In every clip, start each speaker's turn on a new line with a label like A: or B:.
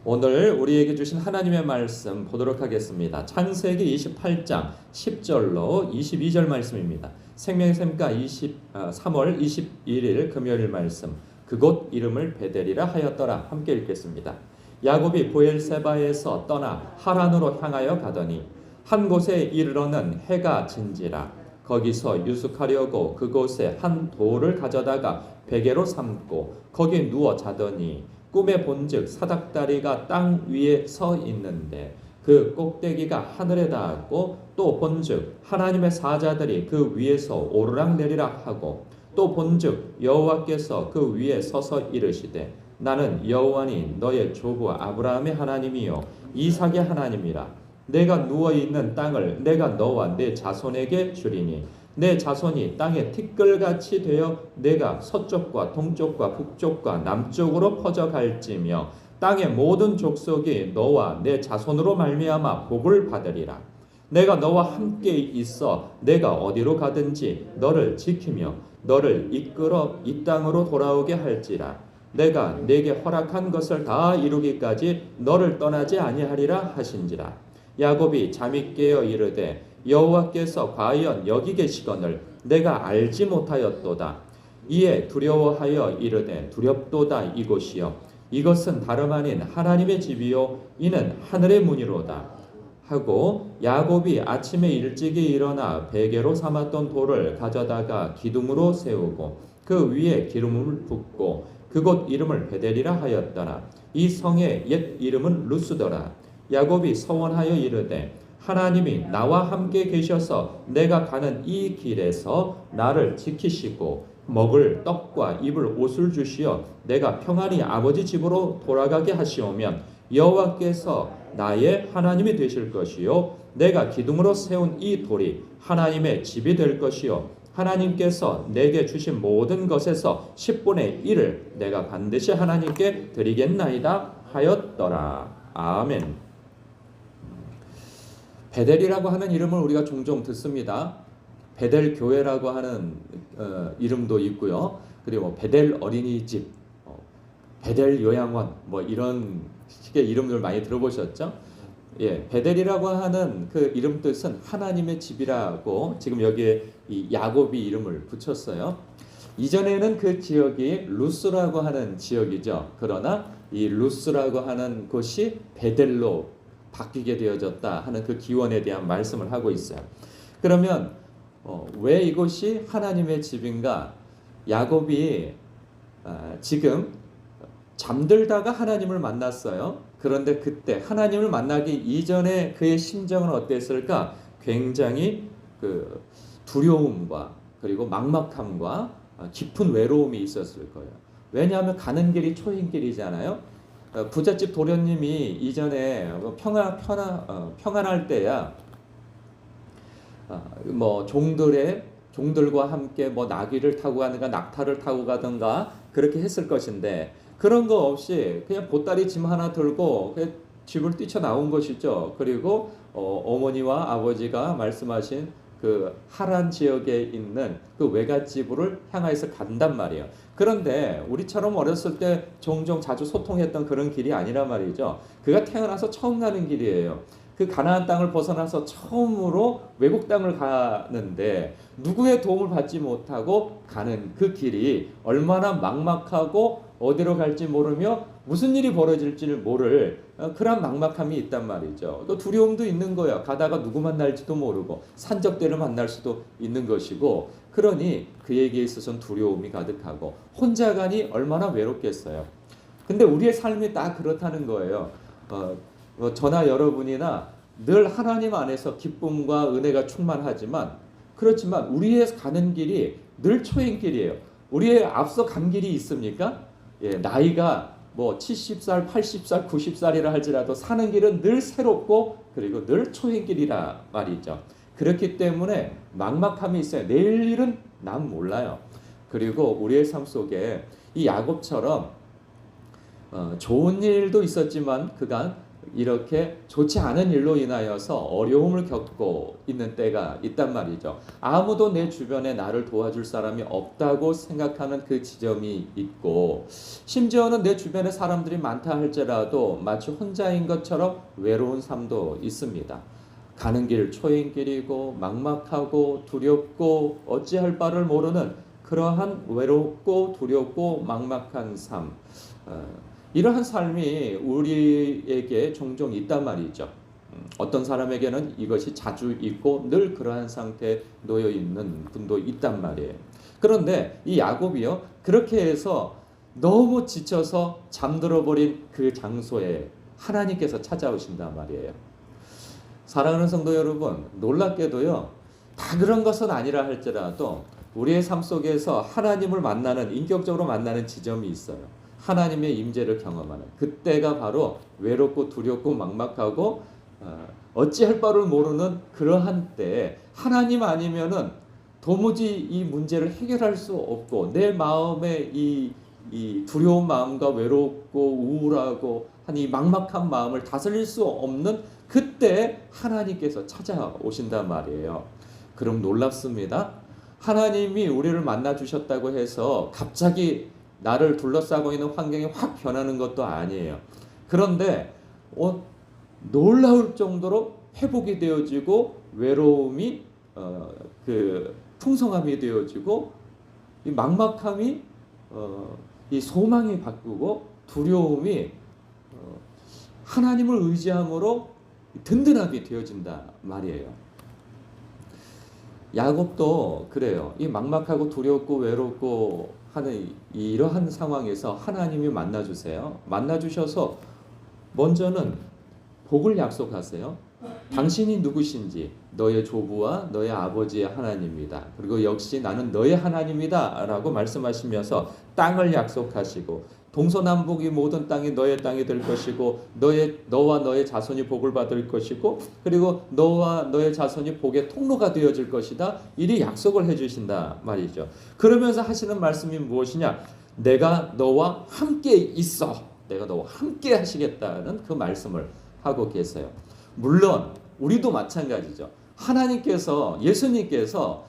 A: 오늘 우리에게 주신 하나님의 말씀 보도록 하겠습니다. 창세기 28장 10절로 22절 말씀입니다. 생명의 샘가 3월 21일 금요일 말씀. 그곳 이름을 베델이라 하였더라. 함께 읽겠습니다. 야곱이 브엘세바에서 떠나 하란으로 향하여 가더니 한 곳에 이르러는 해가 진지라. 거기서 유숙하려고 그곳에 한 돌을 가져다가 베개로 삼고 거기 누워 자더니 꿈에 본즉 사닥다리가 땅 위에 서 있는데 그 꼭대기가 하늘에 닿았고 또 본즉 하나님의 사자들이 그 위에서 오르락내리락 하고 또 본즉 여호와께서 그 위에 서서 이르시되 나는 여호와니 너의 조부 아브라함의 하나님이요 이삭의 하나님이라. 내가 누워있는 땅을 내가 너와 내 자손에게 주리니 내 자손이 땅에 티끌같이 되어 내가 서쪽과 동쪽과 북쪽과 남쪽으로 퍼져갈지며 땅의 모든 족속이 너와 내 자손으로 말미암아 복을 받으리라. 내가 너와 함께 있어 내가 어디로 가든지 너를 지키며 너를 이끌어 이 땅으로 돌아오게 할지라. 내가 내게 허락한 것을 다 이루기까지 너를 떠나지 아니하리라 하신지라. 야곱이 잠이 깨어 이르되 여호와께서 과연 여기 계시거늘 내가 알지 못하였도다. 이에 두려워하여 이르되 두렵도다. 이곳이요 이것은 다름 아닌 하나님의 집이요 이는 하늘의 문이로다 하고 야곱이 아침에 일찍이 일어나 베개로 삼았던 돌을 가져다가 기둥으로 세우고 그 위에 기름을 붓고 그곳 이름을 베델이라 하였더라. 이 성의 옛 이름은 루스더라. 야곱이 서원하여 이르되 하나님이 나와 함께 계셔서 내가 가는 이 길에서 나를 지키시고 먹을 떡과 입을 옷을 주시어 내가 평안히 아버지 집으로 돌아가게 하시오면 여호와께서 나의 하나님이 되실 것이요 내가 기둥으로 세운 이 돌이 하나님의 집이 될 것이요 하나님께서 내게 주신 모든 것에서 10분의 1을 내가 반드시 하나님께 드리겠나이다 하였더라. 아멘. 베델이라고 하는 이름을 우리가 종종 듣습니다. 베델 교회라고 하는 이름도 있고요. 그리고 베델 어린이집, 베델 요양원 뭐 이런 식의 이름들 많이 들어보셨죠? 예, 베델이라고 하는 그 이름 뜻은 하나님의 집이라고 지금 여기에 이 야곱이 이름을 붙였어요. 이전에는 그 지역이 루스라고 하는 지역이죠. 그러나 이 루스라고 하는 곳이 베델로 바뀌게 되어졌다 하는 그 기원에 대한 말씀을 하고 있어요. 그러면 왜 이곳이 하나님의 집인가? 야곱이 지금 잠들다가 하나님을 만났어요. 그런데 그때 하나님을 만나기 이전에 그의 심정은 어땠을까? 굉장히 그 두려움과 그리고 막막함과 깊은 외로움이 있었을 거예요. 왜냐하면 가는 길이 초행길이잖아요. 부잣집 도련님이 이전에 평안할 때야 뭐 종들과 함께 뭐 나귀를 타고 가든가 낙타를 타고 가든가 그렇게 했을 것인데 그런 거 없이 그냥 보따리 짐 하나 들고 그냥 집을 뛰쳐나온 것이죠. 그리고 어머니와 아버지가 말씀하신 그 하란 지역에 있는 그 외갓집을 향해서 간단 말이에요. 그런데 우리처럼 어렸을 때 종종 자주 소통했던 그런 길이 아니란 말이죠. 그가 태어나서 처음 가는 길이에요. 그 가나안 땅을 벗어나서 처음으로 외국 땅을 가는데 누구의 도움을 받지 못하고 가는 그 길이 얼마나 막막하고 어디로 갈지 모르며 무슨 일이 벌어질지를 모를 그런 막막함이 있단 말이죠. 또 두려움도 있는 거예요. 가다가 누구 만날지도 모르고 산적들을 만날 수도 있는 것이고 그러니 그에게 있어서는 두려움이 가득하고 혼자 가니 얼마나 외롭겠어요. 근데 우리의 삶이 딱 그렇다는 거예요. 저나 여러분이나 늘 하나님 안에서 기쁨과 은혜가 충만하지만 그렇지만 우리의 가는 길이 늘 초행길이에요. 우리의 앞서 간 길이 있습니까? 예, 나이가 뭐 70살, 80살, 90살이라 할지라도 사는 길은 늘 새롭고 그리고 늘 초행길이라 말이죠. 그렇기 때문에 막막함이 있어요. 내일 일은 난 몰라요. 그리고 우리의 삶 속에 이 야곱처럼 좋은 일도 있었지만 그간 이렇게 좋지 않은 일로 인하여서 어려움을 겪고 있는 때가 있단 말이죠. 아무도 내 주변에 나를 도와줄 사람이 없다고 생각하는 그 지점이 있고, 심지어는 내 주변에 사람들이 많다 할지라도 마치 혼자인 것처럼 외로운 삶도 있습니다. 가는 길 초행길이고 막막하고 두렵고 어찌할 바를 모르는 그러한 외롭고 두렵고 막막한 삶, 이러한 삶이 우리에게 종종 있단 말이죠. 어떤 사람에게는 이것이 자주 있고 늘 그러한 상태에 놓여 있는 분도 있단 말이에요. 그런데 이 야곱이요, 그렇게 해서 너무 지쳐서 잠들어 버린 그 장소에 하나님께서 찾아오신단 말이에요. 사랑하는 성도 여러분, 놀랍게도요, 다 그런 것은 아니라 할지라도 우리의 삶 속에서 하나님을 만나는, 인격적으로 만나는 지점이 있어요. 하나님의 임재를 경험하는 그때가 바로 외롭고 두렵고 막막하고 어찌할 바를 모르는 그러한 때, 하나님 아니면은 도무지 이 문제를 해결할 수 없고 내 마음의 이 두려운 마음과 외롭고 우울하고 한 이 막막한 마음을 다스릴 수 없는 그때 하나님께서 찾아오신단 말이에요. 그럼 놀랍습니다. 하나님이 우리를 만나 주셨다고 해서 갑자기 나를 둘러싸고 있는 환경이 확 변하는 것도 아니에요. 그런데 놀라울 정도로 회복이 되어지고 외로움이 풍성함이 되어지고 이 막막함이 이 소망이 바꾸고 두려움이 하나님을 의지함으로 든든하게 되어진다 말이에요. 야곱도 그래요. 이 막막하고 두렵고 외롭고 하는 이러한 상황에서 하나님이 만나주세요. 만나주셔서 먼저는 복을 약속하세요. 당신이 누구신지, 너의 조부와 너의 아버지의 하나님이다. 그리고 역시 나는 너의 하나님이다 라고 말씀하시면서 땅을 약속하시고, 동서남북이 모든 땅이 너의 땅이 될 것이고 너와 너의 자손이 복을 받을 것이고 그리고 너와 너의 자손이 복의 통로가 되어질 것이다. 이리 약속을 해주신다 말이죠. 그러면서 하시는 말씀이 무엇이냐? 내가 너와 함께 있어. 내가 너와 함께 하시겠다는 그 말씀을 하고 계세요. 물론 우리도 마찬가지죠. 하나님께서, 예수님께서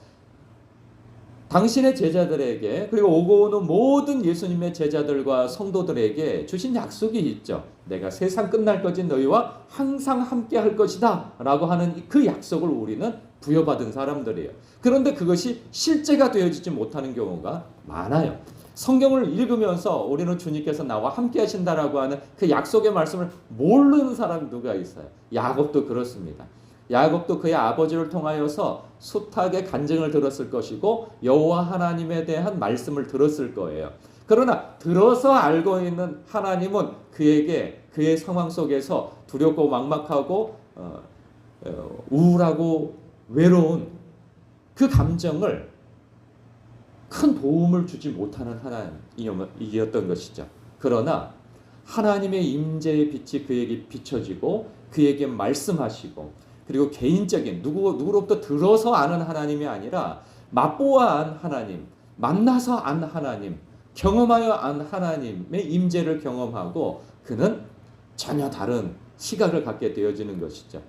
A: 당신의 제자들에게, 그리고 오고 오는 모든 예수님의 제자들과 성도들에게 주신 약속이 있죠. 내가 세상 끝날까지 너희와 항상 함께 할 것이다 라고 하는 그 약속을 우리는 부여받은 사람들이에요. 그런데 그것이 실제가 되어지지 못하는 경우가 많아요. 성경을 읽으면서 우리는 주님께서 나와 함께 하신다라고 하는 그 약속의 말씀을 모르는 사람이 누가 있어요? 야곱도 그렇습니다. 야곱도 그의 아버지를 통하여서 숱하게 간증을 들었을 것이고 여호와 하나님에 대한 말씀을 들었을 거예요. 그러나 들어서 알고 있는 하나님은 그에게 그의 상황 속에서 두렵고 막막하고 우울하고 외로운 그 감정을 큰 도움을 주지 못하는 하나님이었던 것이죠. 그러나 하나님의 임재의 빛이 그에게 비춰지고 그에게 말씀하시고, 그리고 개인적인 누구로부터 들어서 아는 하나님이 아니라 맛보아 안 하나님, 만나서 안 하나님, 경험하여 안 하나님의 임재를 경험하고 그는 전혀 다른 시각을 갖게 되어지는 것이죠.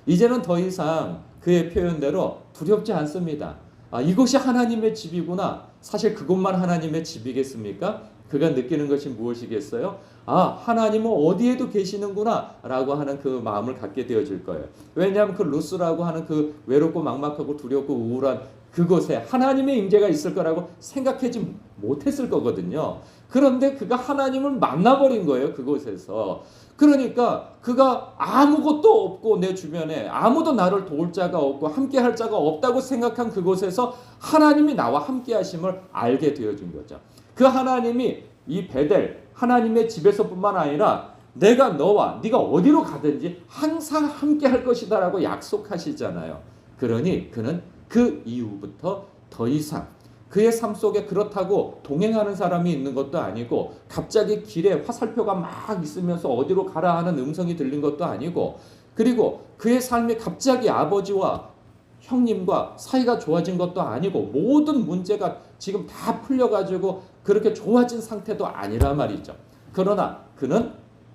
A: 이제는 더 이상 그의 표현대로 두렵지 않습니다. 이곳이 하나님의 집이구나. 사실 그곳만 하나님의 집이겠습니까? 그가 느끼는 것이 무엇이겠어요? 하나님은 어디에도 계시는구나 라고 하는 그 마음을 갖게 되어질 거예요. 왜냐하면 그 루스라고 하는 그 외롭고 막막하고 두렵고 우울한 그곳에 하나님의 임재가 있을 거라고 생각하지 못했을 거거든요. 그런데 그가 하나님을 만나버린 거예요, 그곳에서. 그러니까 그가 아무것도 없고 내 주변에 아무도 나를 도울 자가 없고 함께 할 자가 없다고 생각한 그곳에서 하나님이 나와 함께 하심을 알게 되어진 거죠. 그 하나님이 이 베델 하나님의 집에서뿐만 아니라 내가 너와 네가 어디로 가든지 항상 함께 할 것이다 라고 약속하시잖아요. 그러니 그는 그 이후부터 더 이상 그의 삶 속에 그렇다고 동행하는 사람이 있는 것도 아니고 갑자기 길에 화살표가 막 있으면서 어디로 가라 하는 음성이 들린 것도 아니고, 그리고 그의 삶이 갑자기 아버지와 형님과 사이가 좋아진 것도 아니고 모든 문제가 지금 다 풀려가지고 그렇게 좋아진 상태도 아니라 말이죠. 그러나 그는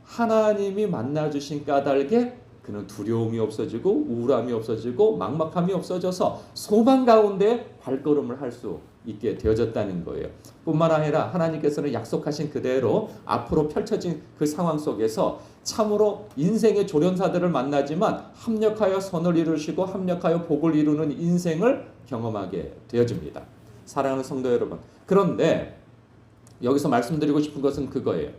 A: 하나님이 만나주신 까닭에 그는 두려움이 없어지고 우울함이 없어지고 막막함이 없어져서 소망 가운데 발걸음을 할 수 있게 되어졌다는 거예요. 뿐만 아니라 하나님께서는 약속하신 그대로 앞으로 펼쳐진 그 상황 속에서 참으로 인생의 조련사들을 만나지만 합력하여 선을 이루시고 합력하여 복을 이루는 인생을 경험하게 되어집니다. 사랑하는 성도 여러분, 그런데 여기서 말씀드리고 싶은 것은 그거예요.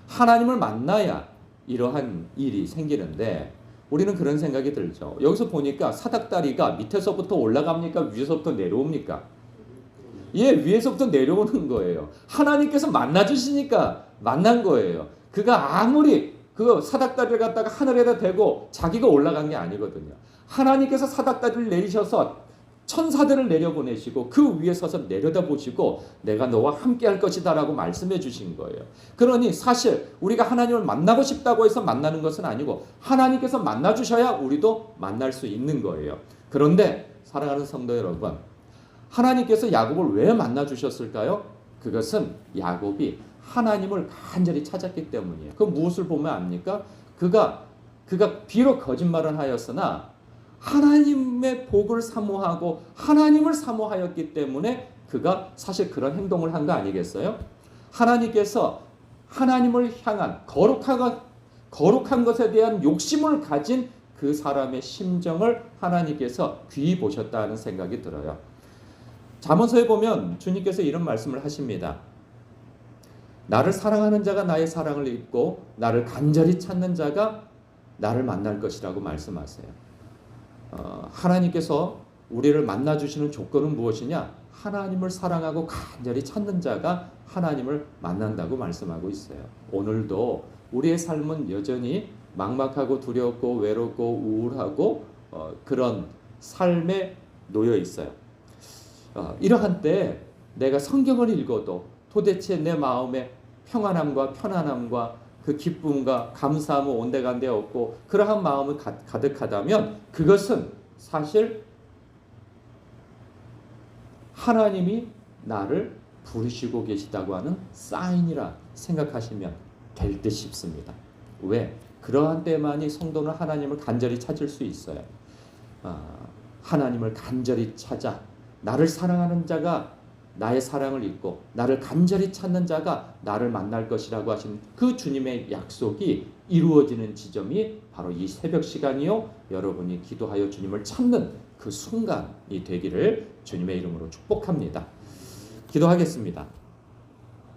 A: 하나님을 만나야 이러한 일이 생기는데 우리는 그런 생각이 들죠. 여기서 보니까 사닥다리가 밑에서부터 올라갑니까? 위에서부터 내려옵니까? 예, 위에서부터 내려오는 거예요. 하나님께서 만나주시니까 만난 거예요. 그가 아무리 그 사닥다리를 갖다가 하늘에다 대고 자기가 올라간 게 아니거든요. 하나님께서 사닥다리를 내리셔서 천사들을 내려보내시고 그 위에 서서 내려다보시고 내가 너와 함께 할 것이다 라고 말씀해 주신 거예요. 그러니 사실 우리가 하나님을 만나고 싶다고 해서 만나는 것은 아니고 하나님께서 만나주셔야 우리도 만날 수 있는 거예요. 그런데 사랑하는 성도 여러분, 하나님께서 야곱을 왜 만나주셨을까요? 그것은 야곱이 하나님을 간절히 찾았기 때문이에요. 그 무엇을 보면 압니까? 그가 비록 거짓말을 하였으나 하나님의 복을 사모하고 하나님을 사모하였기 때문에 그가 사실 그런 행동을 한 거 아니겠어요? 하나님께서 하나님을 향한 거룩한 것에 대한 욕심을 가진 그 사람의 심정을 하나님께서 귀히 보셨다는 생각이 들어요. 잠언서에 보면 주님께서 이런 말씀을 하십니다. 나를 사랑하는 자가 나의 사랑을 입고 나를 간절히 찾는 자가 나를 만날 것이라고 말씀하세요. 하나님께서 우리를 만나주시는 조건은 무엇이냐? 하나님을 사랑하고 간절히 찾는 자가 하나님을 만난다고 말씀하고 있어요. 오늘도 우리의 삶은 여전히 막막하고 두렵고 외롭고 우울하고 그런 삶에 놓여 있어요. 이러한 때 내가 성경을 읽어도 도대체 내 마음에 평안함과 편안함과 그 기쁨과 감사함은 온데간데 없고 그러한 마음이 가득하다면 그것은 사실 하나님이 나를 부르시고 계시다고 하는 사인이라 생각하시면 될 듯 싶습니다. 왜? 그러한 때만이 성도는 하나님을 간절히 찾을 수 있어요. 하나님을 간절히 찾아 나를 사랑하는 자가 나의 사랑을 잊고 나를 간절히 찾는 자가 나를 만날 것이라고 하신 그 주님의 약속이 이루어지는 지점이 바로 이 새벽 시간이요. 여러분이 기도하여 주님을 찾는 그 순간이 되기를 주님의 이름으로 축복합니다. 기도하겠습니다.